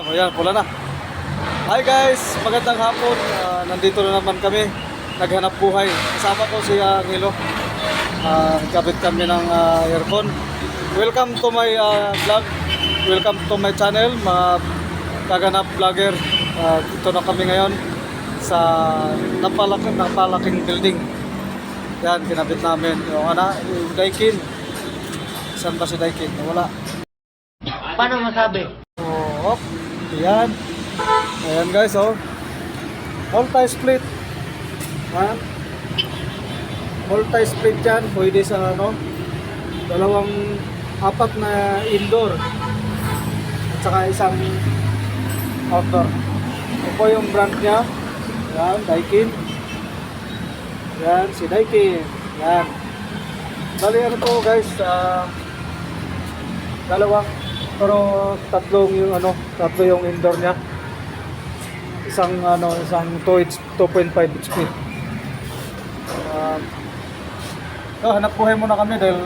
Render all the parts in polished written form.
Ayan, pula na. Hi guys, magandang hapon. Nandito na naman kami. Naghanap buhay. Kasama ko si Angelo. Kabit kami ng aircon. Welcome to my vlog. Welcome to my channel, mga kaganap vlogger. Dito na kami ngayon sa napalaking building. Yan, kinabit namin. Yung Daikin. Saan ba si Daikin? Wala. Paano masabi? Oh, ayan. Ayan guys, oh. Multi-split. Ha? Multi-split yan. Pwede sa apat na indoor. At saka isang outdoor. Ito po yung brand niya. Ayan, Daikin. Ayan, si Daikin. Ayan. Bali ano to guys, dalawa. Pero tatlo yung indoor niya. Isang 2.5 HP. Hanap buhay muna kami dahil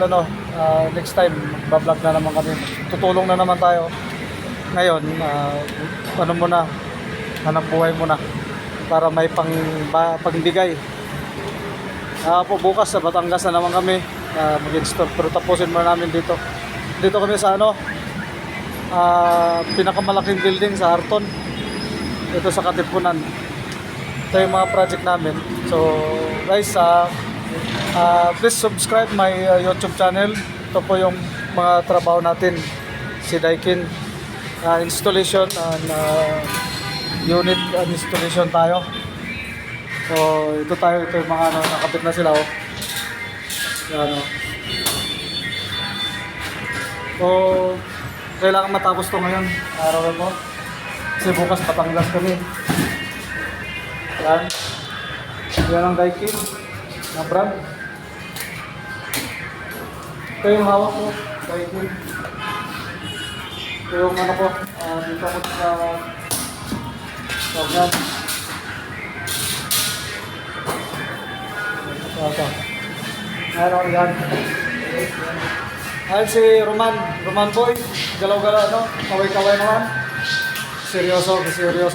next time bablog na naman kami. Tutulong na naman tayo. Ngayon, hanap buhay muna para may pangbigay. Po bukas sa Batangas na naman kami mag-install, pero tapusin muna namin dito. Dito kami sa pinakamalaking building sa Arton. Ito sa Katipunan. Ito yung mga project namin. So guys, please subscribe my YouTube channel. Ito po yung mga trabaho natin. Si Daikin installation and unit installation tayo. So ito yung mga nakabit na sila. Yan, So kailangan matapos to ngayon, araw na po. Kasi bukas Batangas kami. Yan. Yan ang Daikin na brand. Ito yung hawak ko, Daikin. Ito yung dito ko sa yan. Yan. Ayan si Roman Boy, galaw-galaw, kaway-kaway naman. Seryoso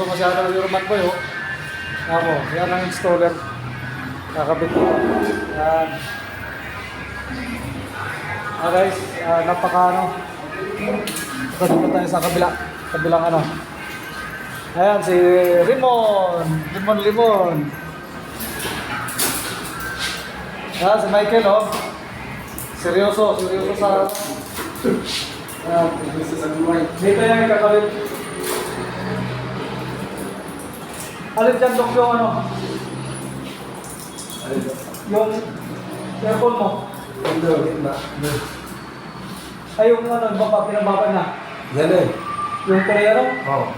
masyado yung Roman Boy, yan ang installer. Kakabit ko. Yan. Guys, Pagkasama tayo sa kabilang Ayan si Limon. Ayan si Michael, Seryoso sa dito yung kakabit. Alin dyan, Dok, yung aircon mo? Ay, yung pinababa na? Yan eh. Yung kaya Oo.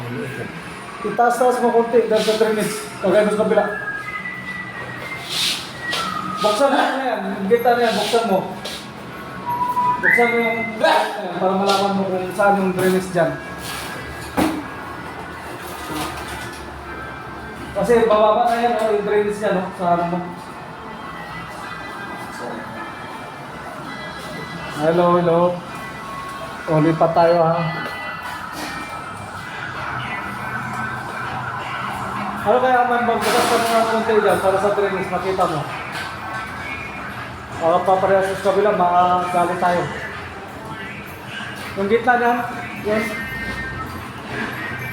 Itaas-taas mo konti dahil sa trimmings. Kagaya sa kabila. Buksan mo na yan. Yung gita na yan, buksan mo. Buksan mo yung para malaman mo kung saan yung drainage dyan. Kasi bababa na yan, yung drainage dyan, sa mo. Hello. Ulit pa tayo, ha. Ano kaya man magbukas ka ng konti dyan para sa drainage, makita mo. Paparehas sa kabila, makagali tayo. Yung gitna niyan, yan.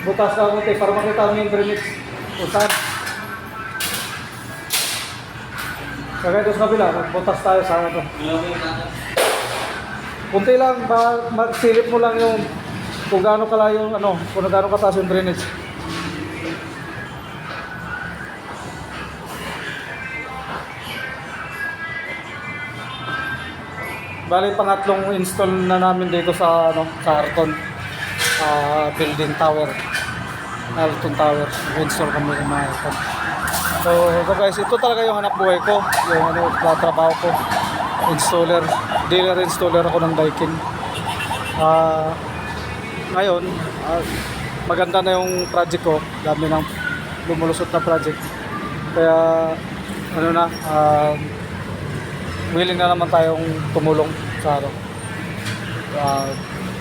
Bukas ka konti para makita mo yung drainage. Usan. Kagaya doon sa kabila, magbutas tayo sa kunti lang, magsilip mo lang yung kung gaano kalayo kung gaano kataas yung drainage. Bali, pangatlong install na namin dito sa Arton building tower. Arton Tower. Install kami ng mga aircon. So guys, ito talaga yung hanap buhay ko, yung trabaho ko. Dealer installer ako ng Daikin. Ngayon, maganda na yung project ko. Dami ng lumulusot na project. Kaya willing na naman tayong tumulong sa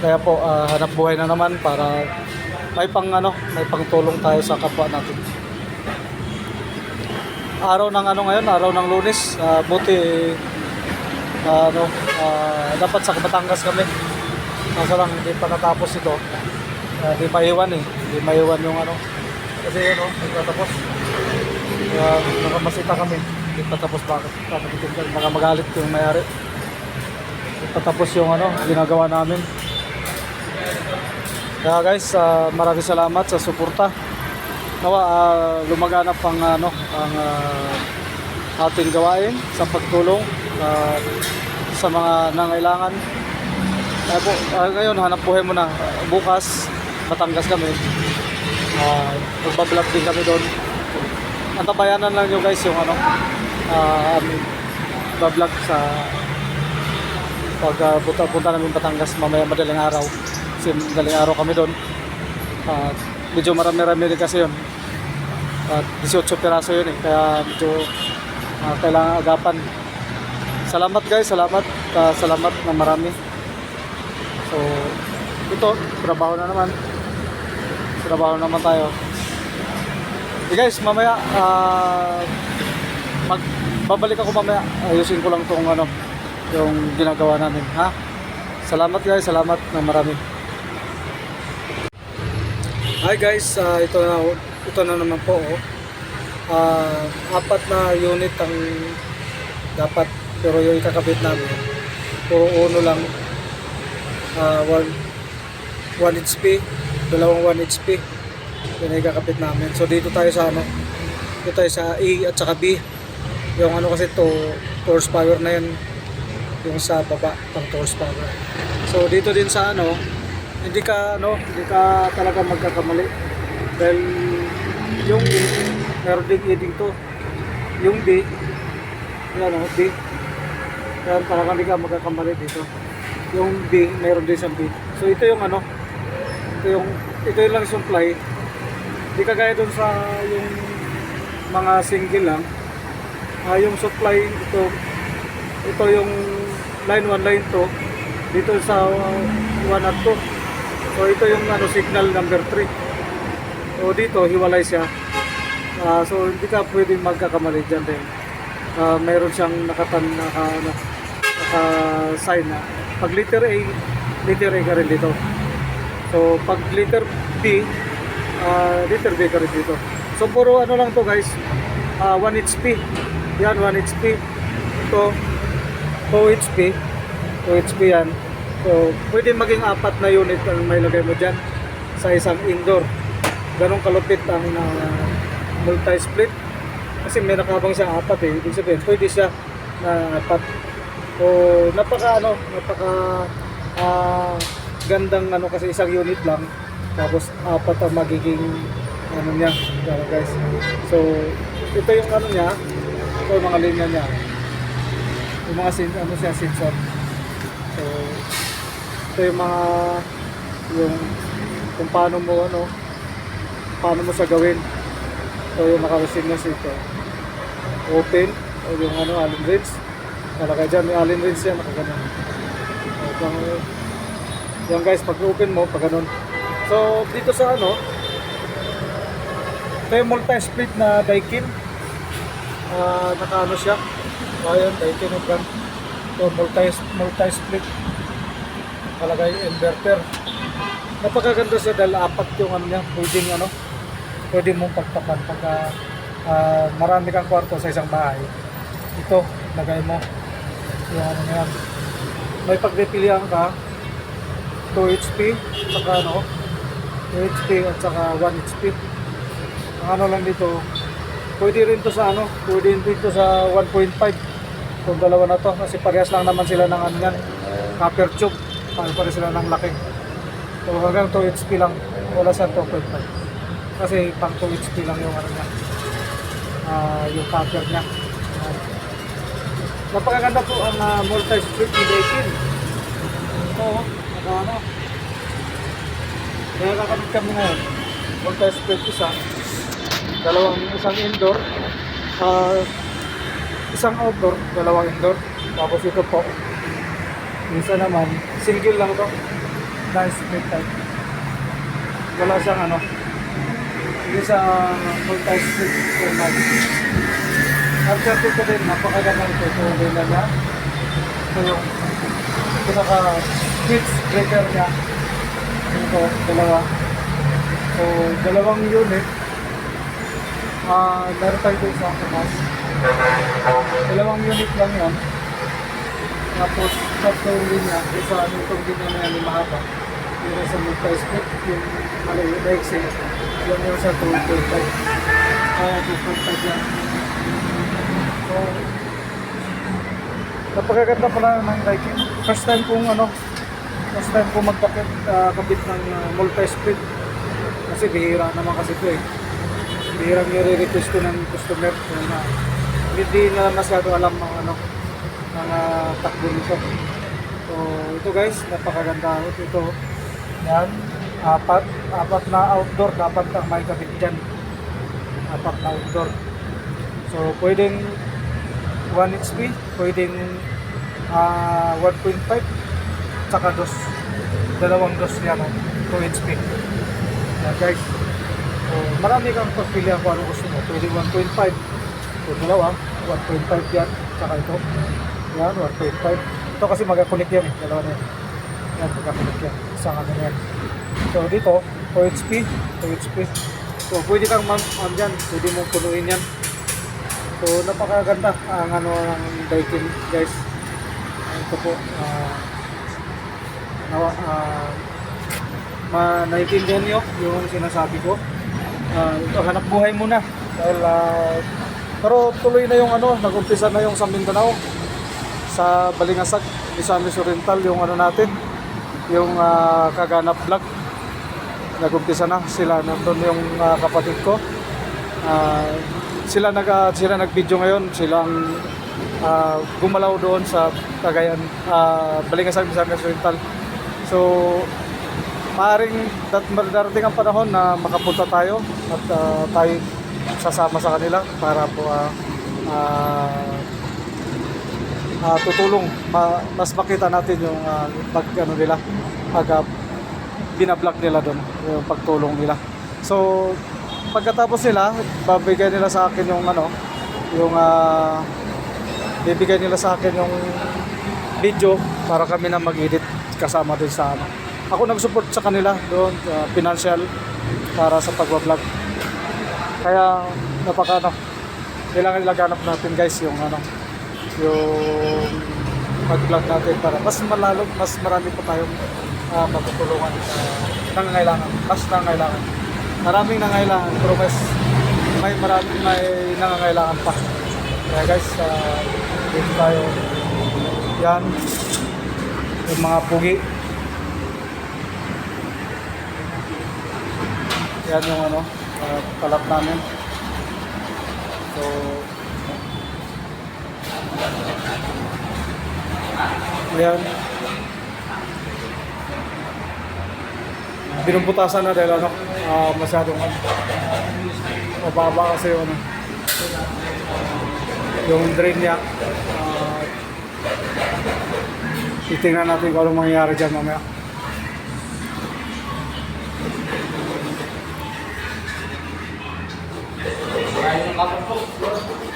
Kaya po, hanap buhay na naman para may pangtulong tayo sa kapwa natin. Araw ng ngayon, araw ng Lunes, buti dapat sa Batangas kami. Kaso lang hindi pa natapos ito. Hindi maiwan Hindi maiwan yung kasi nagtatapos. Nakamasita kami. Hindi pa tapos bakit? Baka magalit yung mayari. Hindi pa tapos yung ginagawa namin. Kaya guys, maraming salamat sa suporta. Nawa lumaganap ang ating gawain sa pagtulong sa mga nangailangan. Ngayon hanap buhay muna. Bukas Batangas kami. Magbablog din kami doon. Antabayanan lang nyo guys yung bablog sa punta namin Batangas mamaya madaling araw. Kasi madaling araw kami doon. Medyo marami-rami rin kasi yun. 18 piraso yun kaya medyo kailangan agapan. Salamat guys, salamat na marami. So ito, trabaho naman tayo. Guys, mamaya babalik ako mamaya. Ayusin ko lang tong yung ginagawa namin, ha? Salamat guys, salamat na marami. Hi guys, ito na naman po. Apat na unit ang dapat, pero yung ikakabit namin puro uno lang. 1 HP, dalawang 1 HP yun ay kakapit namin. So dito tayo sa dito tayo sa A at saka B. Yung kasi to horsepower na yun, yung sa baba pang horsepower. So dito din sa hindi ka talaga magkakamali dahil yung B meron din eding to, yung B B kaya talaga hindi ka magkakamali dito. Yung B meron din siyang B. So ito yung ito yung lang supply. Di kagaya dun sa yung mga single lang. Yung supply ito yung line 1, line 2 dito sa 1 at 2. So ito yung signal number 3. So dito hiwalay siya. So hindi ka pwedeng magkakamali dyan din. Mayroon siyang naka-sign na pag letter A ka rin dito. So pag letter B ka rin dito. So puro lang to guys, 1 HP. Yan 1 HP. Ito 2 HP. 2 HP yan. So pwede maging 4 na unit ang may lagay mo dyan sa isang indoor. Ganong kalupit ang multi-split. Kasi may nakabang siya 4 Ibig sabihin pwede siya na 4. So napaka gandang kasi isang unit lang, tapos 4 ang magiging niya guys. So ito yung niya, ito yung mga linya niya, yung mga sensor. So ito yung kung paano mo siya gawin. So yung naka-signals ito open o yung Allen wrench. Nalagay dyan, may Allen wrench yan, nakaganon. Yan guys, pag open mo, pag ganun. So dito sa ito yung multi-split na Daikin. Naka siya. Ayan, Daikin yung brand. So multi-split. Nalagay inverter. Napakaganda siya dahil 4 yung niya. Pwede mong pagtapan pagka marami kang kwarto sa isang bahay. Ito, lagay mo yung yan. May pagpipilian ka 2 HP saka 2 HP at saka 1 HP. Ang lang dito, pwede rin to sa pwede rin dito sa 1.5. Kung dalawa na to kasi parehas lang naman sila ng yan, copper tube. Parehas sila ng laki. So hanggang 2 HP lang, wala sa 2.5. Kasi pang 2 HP lang yung niya. Yung copper niya. Napakaganda po ang multi-split ni Daikin. Ito, kaya kakabit kami ngayon. Multi-split isang indoor, isang outdoor, dalawang indoor. Tapos ito po, isa naman, single lang to, na split type. Wala siyang ano. Hindi sa multi-speed format. After dito din, napakaganda ito. Ito yung dila niya. Ito yung pinaka-speed breaker niya. Ito, dalawa. So, dalawang unit. Meron tayo ito sa Kamas. Dalawang unit lang yan. Tapos, tatlo din niya. Isa, itong din niya na mahaba. Yung sa multi-speed, yung malayo, daigsi. Yung sa 2.5. 2.5 yan. So, napakaganda pala ng Daikin. First time kong magkapit kabit ng multi-speed. Kasi bihira naman kasi ito eh. Bihirang nire-request ko ng customer. So, hindi na masyado alam ng takbo nito. So, ito guys, napakaganda. Ito, yan, apat na outdoor dapat ang may kabit dyan. Apat na outdoor. So, pwedeng 1 HP, pwedeng 1.5, tsaka dalawang dos yan, 2 HP. Yan guys. So, marami kang pagpilihan kung ano gusto mo. Pwede 1.5, so dalawa, 1.5 yan, tsaka ito. Yan, 1.5. Ito kasi mag-connect yan eh, dalawa na yan. Yan, mag-connect yan. Isang ano yan. So, dito, 2 HP, 2 HP. So, pwede kang dyan, pwede mong punuin yan. So, napakaganda ang ano ng Daikin, guys. Ito po, naiintindihan nyo yung sinasabi ko. Ito, hanap buhay muna. Dahil, pero tuloy na yung nag-umpisa na yung sa Mindanao, sa Balingasag, Misamis Oriental, yung natin, yung Kaganap Vlog. Nag-umpisa na sila, nandun yung kapatid ko. Sila nag-video ngayon, silang gumalaw doon sa Cagayan, Balingasag, Misamis Oriental. So, maaaring darating ang panahon na makapunta tayo at tayo sasama sa kanila para po tutulong, mas makita natin yung nila, binablog nila doon, yung pagtulong nila. So, pagkatapos nila, babigay nila sa akin yung bibigay nila sa akin yung video para kami na mag-edit kasama din sa Ako nag-support sa kanila doon, financial, para sa pag-vlog. Kaya kailangan ilaganap natin guys yung pag-vlog natin para mas marami pa tayong matutulungan nangangailangan, maraming nangangailangan, pero may nangangailangan pa. Kaya guys, dito tayo, yan yung mga pugi, yan yung palap namin. So, yan, binumbutasan na dahil masyadong mababa kasi yung drain niya. Titingnan natin kung anong mangyayari dyan mamaya.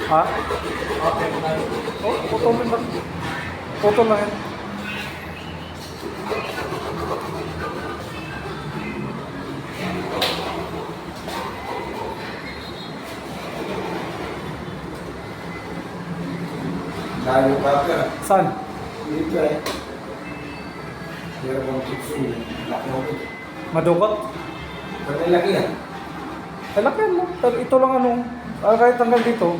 Ha? Oh, putol lang. Putol lang yan. Layo pa ka. Saan? Dito eh. Pero kung tutsu, laki mo. Madukot? Pero laki yan. Laki yan lang. Pero ito lang kahit hanggang dito.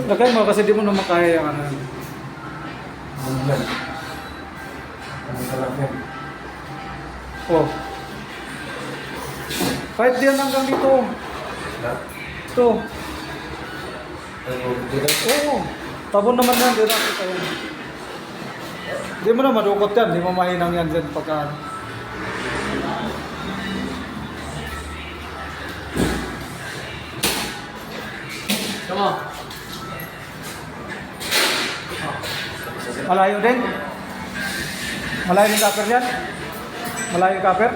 Lagay mo kasi di mo naman kaya yung Oh. Kahit diyan hanggang dito. Ito. Oo. Tabon naman yan. Di mo na madukot yan. Di mo mahinang yan dyan pagka Tama. Malayo din. Malayo din kapir yan. Malayo yung copper?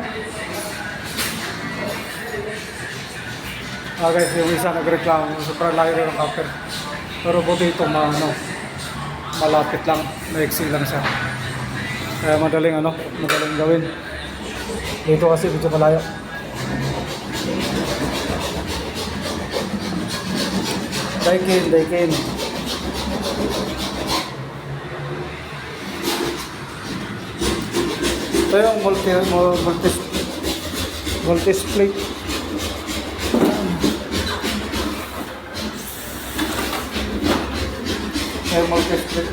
Guys, yung isa nagreklamo, sobrang layo rin ng copper. Pero buti ito, malapit lang, maiksi lang siya. Kaya madaling gawin. Dito kasi medyo malayo. Daikin. Ito yung multi-split. Ay, multi-split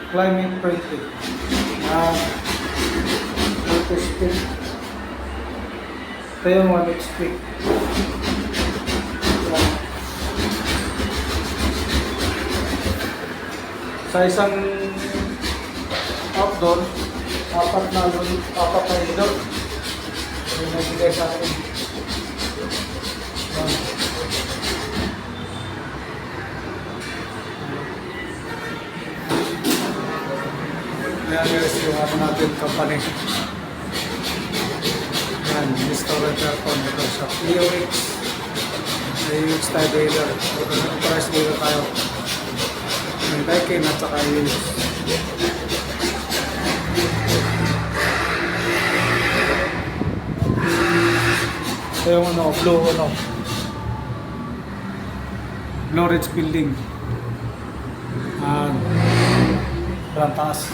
climate printing. Multi-split. Ito yung 1 HP. Sa isang outdoor, apat na indoor. Yung nagbigay sa akin. Ayan guys, yung natin company. Ayan, restaurant aircon dito sa EOX. EOX tayo dealer. Price dealer tayo. May Daikin at saka EOX. Ito yung Blue Ridge Building. Parang taas.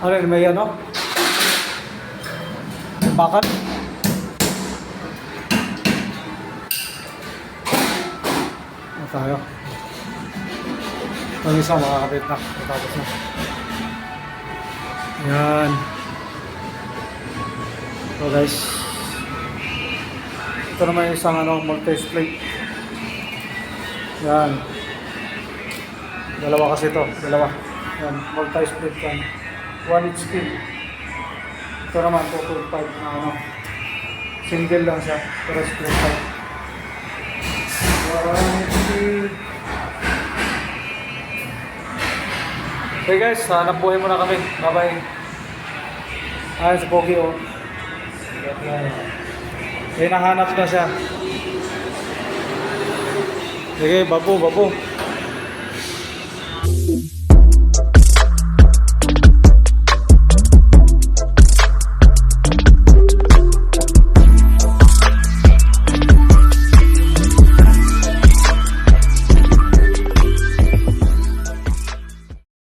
Ano yun, may bakal? Ano tayo? Ito yung isa makakabit na. Tapos na. Ayan. So guys. Ito naman yung isang multi-split. Ayan. Dalawa kasi ito. Ayan, multi-split yan. 1 HP. Ito naman 2.5 na single lang siya, pero split type. 1 HP. Okay guys, hanap buhay muna kami. Bye-bye. Ayan si Pogi nahanap na siya. Sige, babo.